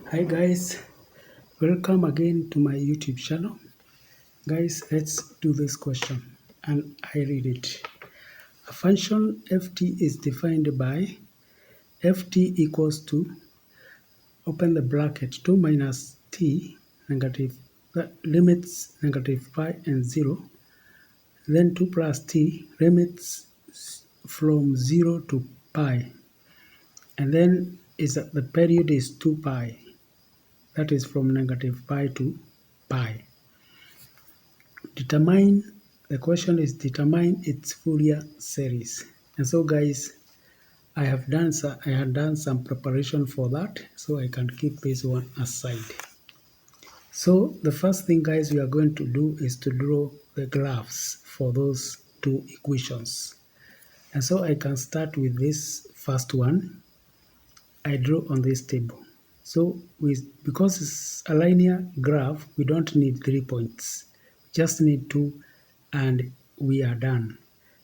Hi guys, welcome again to my YouTube channel. Guys, let's do this question and I read it. A function ft is defined by ft equals to, open the bracket, 2 minus t negative limits negative pi and 0, then 2 plus t limits from 0 to pi, and then the period is 2 pi, that is from negative pi to pi. The question is determine its Fourier series. And so guys, I had done some preparation for that, so I can keep this one aside. So the first thing guys we are going to do is to draw the graphs for those two equations. And so I can start with this first one. I draw on this table. So because it's a linear graph, we don't need 3 points. Just need 2 and we are done.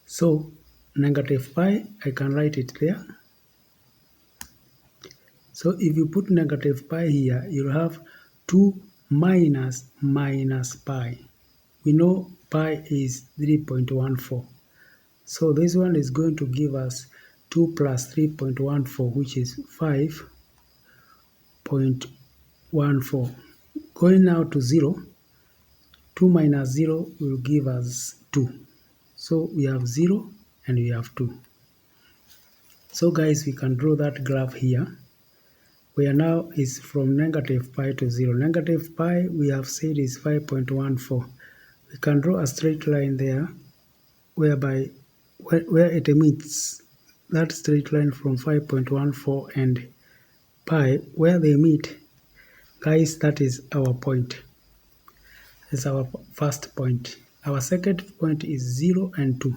So negative pi, I can write it there. So if you put negative pi here, you'll have 2 minus pi. We know pi is 3.14. So this one is going to give us 2 plus 3.14, which is 5.14. Going now to 0, 2 minus 0 will give us 2. So we have 0 and we have 2. So guys, we can draw that graph here, where now is from negative pi to 0. Negative pi, we have said, is 5.14. We can draw a straight line there, whereby where it meets that straight line from 5.14 and pi, where they meet, guys, that is our point. This is our first point. Our second point is 0 and 2.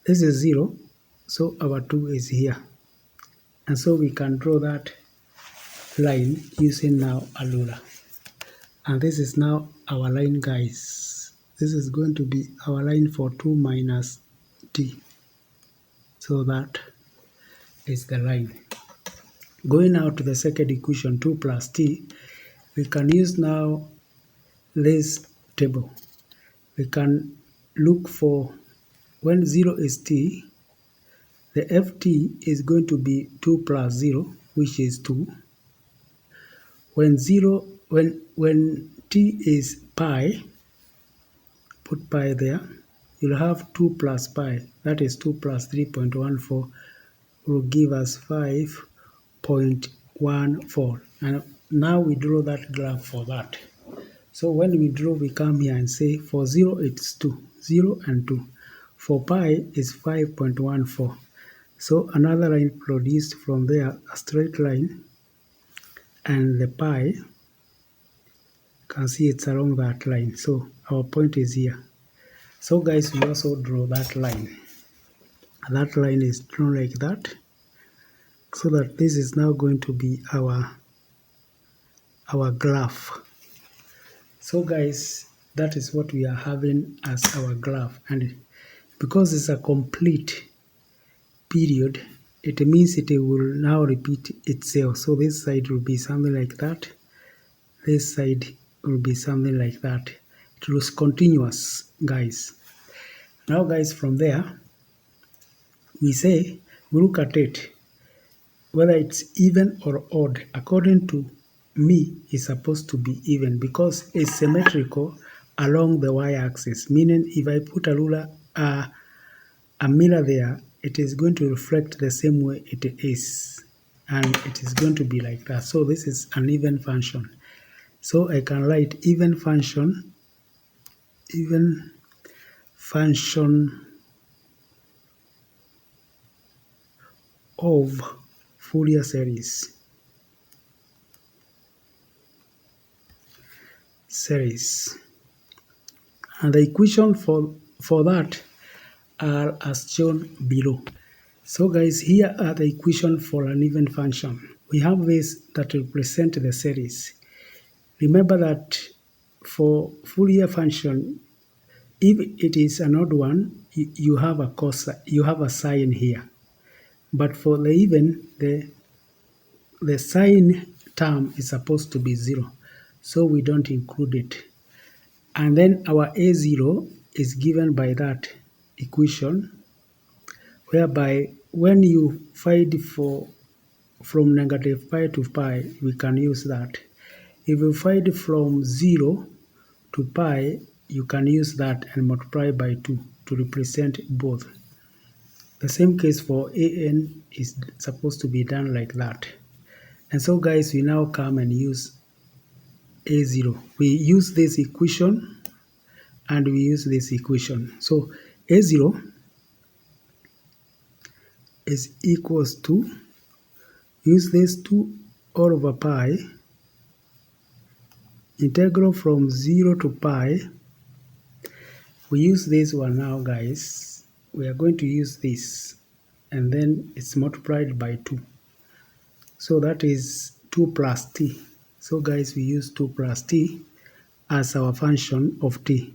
This is 0, so our 2 is here. And so we can draw that line using now a ruler. And this is now our line, guys. This is going to be our line for 2 minus t. So that is the line. Going now to the second equation, 2 plus t, we can use now this table. We can look for, when 0 is t, the ft is going to be 2 plus 0, which is 2. When t is pi, put pi there, you'll have 2 plus pi, that is 2 plus 3.14, will give us 5.14. And now we draw that graph for that. So when we draw, we come here and say for 0 it's 2, 0 and 2. For pi is 5.14. So another line produced from there, a straight line, and the pi, you can see it's along that line. So our point is here. So guys, we also draw that line. That line is drawn like that. So that this is now going to be our graph. So guys, that is what we are having as our graph. And because it's a complete period, it means it will now repeat itself. So this side will be something like that. This side will be something like that. It was continuous, guys. Now guys, from there, we look at it, whether it's even or odd. According to me, it's supposed to be even because it's symmetrical along the y-axis. Meaning, if I put a mirror there, it is going to reflect the same way it is, and it is going to be like that. So this is an even function. So I can write even function of Fourier series. And the equation for that are as shown below. So guys, here are the equation for an even function. We have this that represent the series. Remember that for Fourier function, if it is an odd one, you have a sign here. But for the even, the sign term is supposed to be 0, so we don't include it. And then our a0 is given by that equation, whereby when you find from negative pi to pi, we can use that. If you find from 0 to pi, you can use that and multiply by 2 to represent both. The same case for an is supposed to be done like that. And so guys, we now come and use a0. We use this equation and we use this equation. So a0 is equals to, use this 2 all over pi, integral from 0 to pi. We use this one now, guys. We are going to use this, and then it's multiplied by 2. So that is 2 plus t. So guys, we use 2 plus t as our function of t.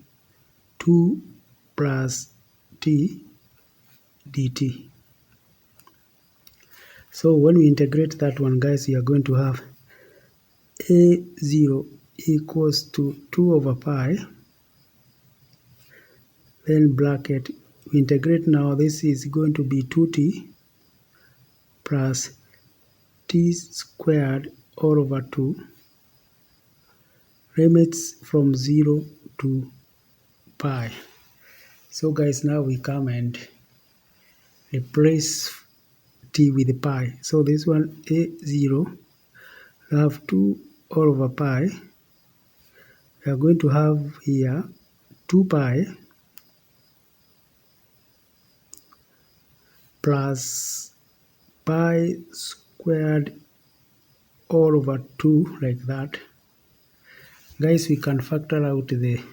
2 plus t dt. So when we integrate that one, guys, we are going to have a0 equals to 2 over pi, then bracket, we integrate now, this is going to be 2t plus t squared all over 2, limits from 0 to pi. So guys, now we come and replace t with pi. So this one a0, we have 2 all over pi. We are going to have here 2 pi plus pi squared all over 2, like that. Guys, we can factor out the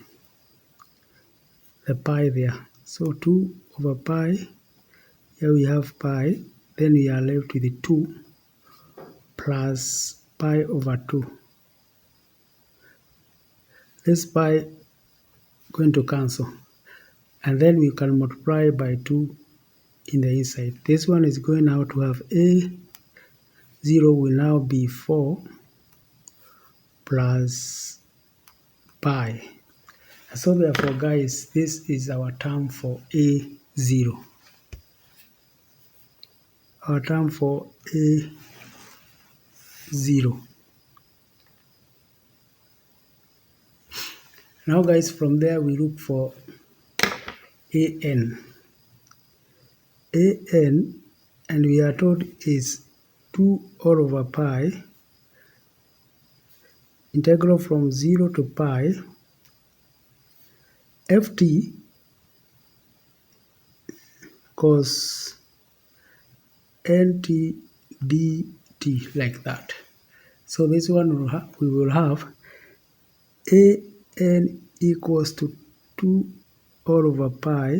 pi there. So 2 over pi, here we have pi, then we are left with 2 plus pi over 2. This pi going to cancel, and then we can multiply by 2 in the inside. This one is going now to have a0 will now be 4 plus pi. So therefore, guys, this is our term for a0. Our term for a0. Now guys, from there we look for an. an, and we are told is 2 all over pi, integral from 0 to pi, ft cos nt dt, like that. So this one we will have an equals to 2 all over pi,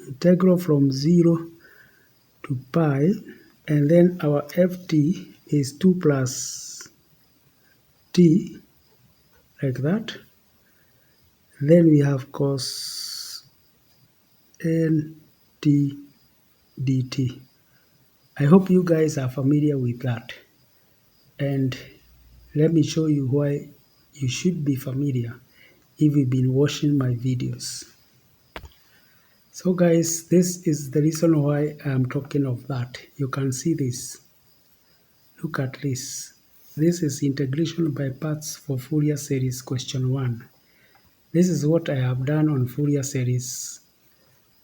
integral from 0 to pi, and then our ft is 2 plus t, like that. Then we have cos nt dt. I hope you guys are familiar with that, and let me show you why you should be familiar if you've been watching my videos. So guys, this is the reason why I'm talking of that. You can see this. Look at this. This is integration by parts for Fourier series question 1. This is what I have done on Fourier series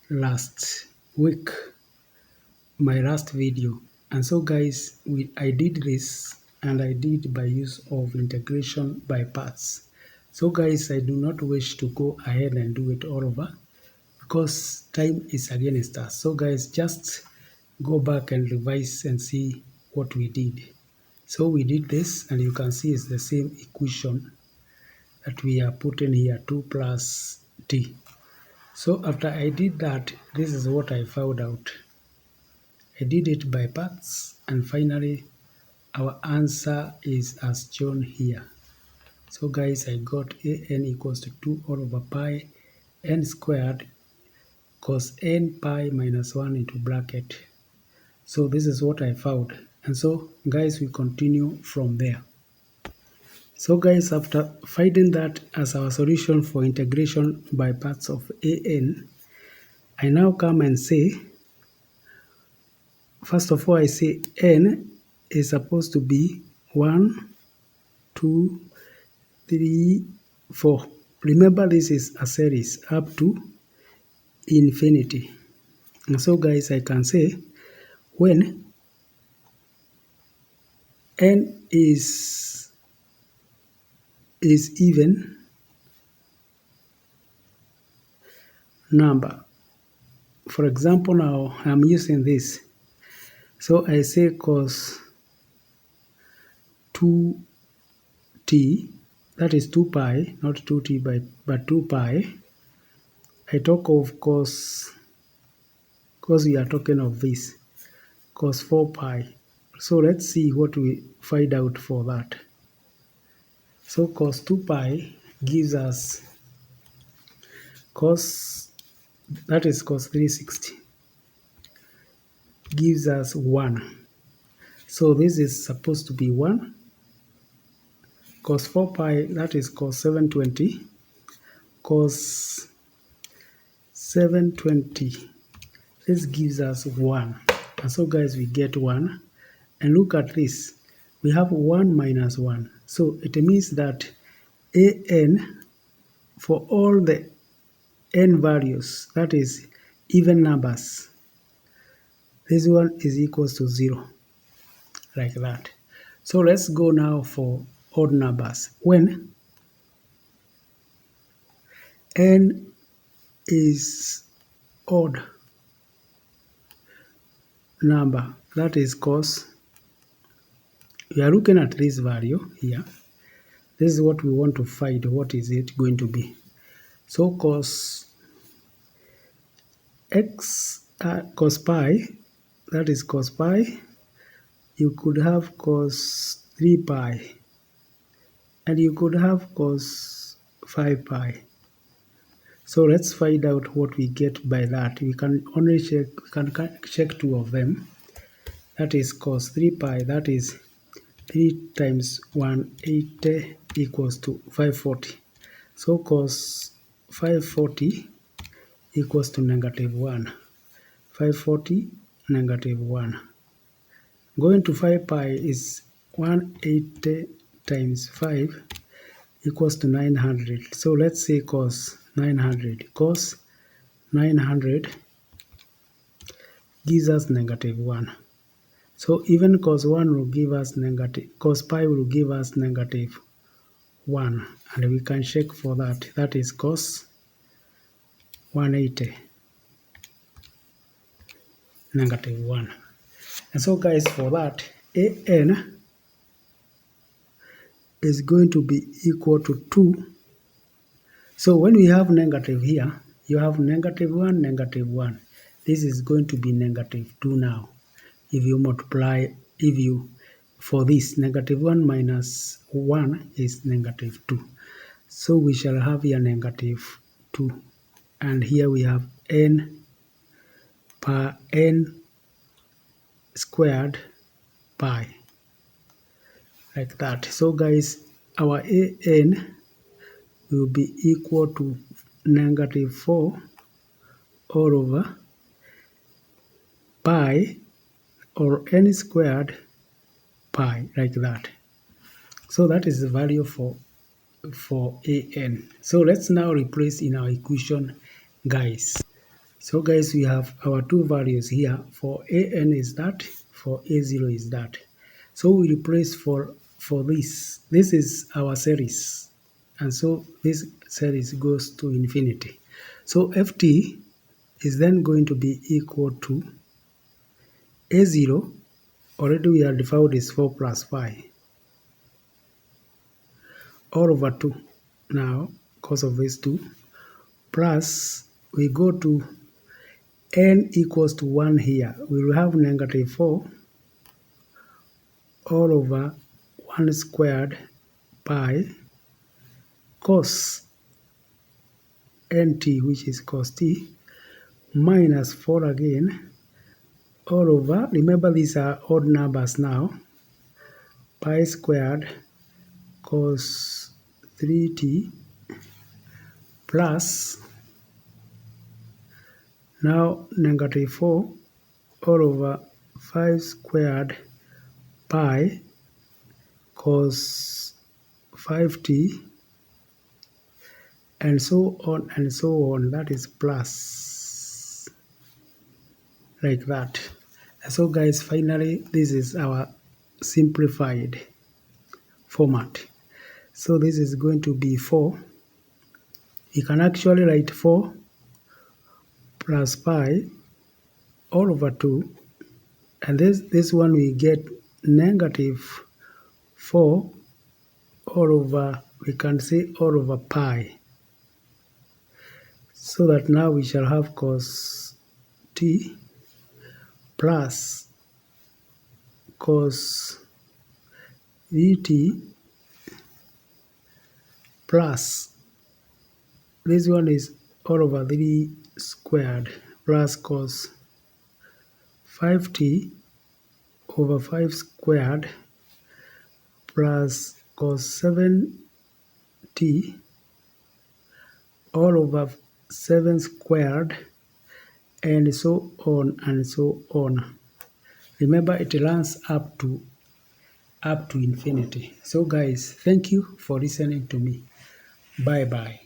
last week, my last video. And so guys, I did this, and I did by use of integration by parts. So guys, I do not wish to go ahead and do it all over, because time is against us. So guys, just go back and revise and see what we did. So we did this, and you can see it's the same equation that we are putting here, 2 plus t. So after I did that, this is what I found out. I did it by parts, and finally our answer is as shown here. So guys, I got an equals to 2 all over pi n squared cos n pi minus 1 into bracket. So this is what I found, And so guys, we continue from there. So guys, after finding that as our solution for integration by parts of an, I now come and say, first of all, I say n is supposed to be 1, 2, 3, 4. Remember, this is a series up to infinity. And so guys, I can say when n is even number. For example, now I'm using this. So I say cos 2t, that is 2 pi, not 2t but 2 pi. I talk of cos, because we are talking of this, cos 4 pi. So let's see what we find out for that. So cos 2 pi gives us cos, that is cos 360, gives us 1. So this is supposed to be 1. Cos 4 pi, that is cos 720. Cos 720, this gives us 1. And so guys, we get 1. And look at this. We have 1 minus 1. So it means that an, for all the n values, that is even numbers, this one is equals to 0, like that. So let's go now for odd numbers. When n is odd number, that is cos, we are looking at this value here. This is what we want to find. What is it going to be? So cos x, cos pi, that is cos pi, you could have cos 3 pi, and you could have cos 5 pi. So let's find out what we get by that. We can only check, check two of them. That is cos 3 pi, that is 3 times 180 equals to 540. So cos 540 equals to -1. 540 -1. Going to 5 pi is 180 times 5 equals to 900. So let's say cos 900. Cos 900 gives us -1. So even cos 1 will give us negative, cos pi will give us -1. And we can check for that. That is cos 180 -1. And so guys, for that, an is going to be equal to 2. So when we have negative here, you have -1, -1. This is going to be -2 now. If you multiply, if you, for this, -1 minus 1 is -2. So we shall have here -2. And here we have n per n squared pi, like that. So guys, our an will be equal to -4 all over pi, or n squared pi, like that. So that is the value for an. So let's now replace in our equation, guys. So guys, we have our two values here. For an is that, for a0 is that. So we replace for this. This is our series, and so this series goes to infinity. So ft is then going to be equal to a0. Already we have defined is 4 plus pi all over 2. Now because of this 2, plus we go to n equals to 1 here. We will have -4 all over 1 squared pi cos nt, which is cos t, minus 4 again all over, remember these are odd numbers now, pi squared cos 3t plus now negative 4 all over 5 squared pi cos 5t and so on and so on. That is plus like that. So guys, finally this is our simplified format. So this is going to be 4. You can actually write 4 plus pi all over 2, and this one we get negative 4 all over, we can say all over pi. So that now we shall have cos t plus cos vt plus this one is all over 3 squared plus cos 5t over 5 squared plus cos 7t all over 7 squared and so on and so on. Remember, it runs up to infinity. So guys, thank you for listening to me. Bye bye.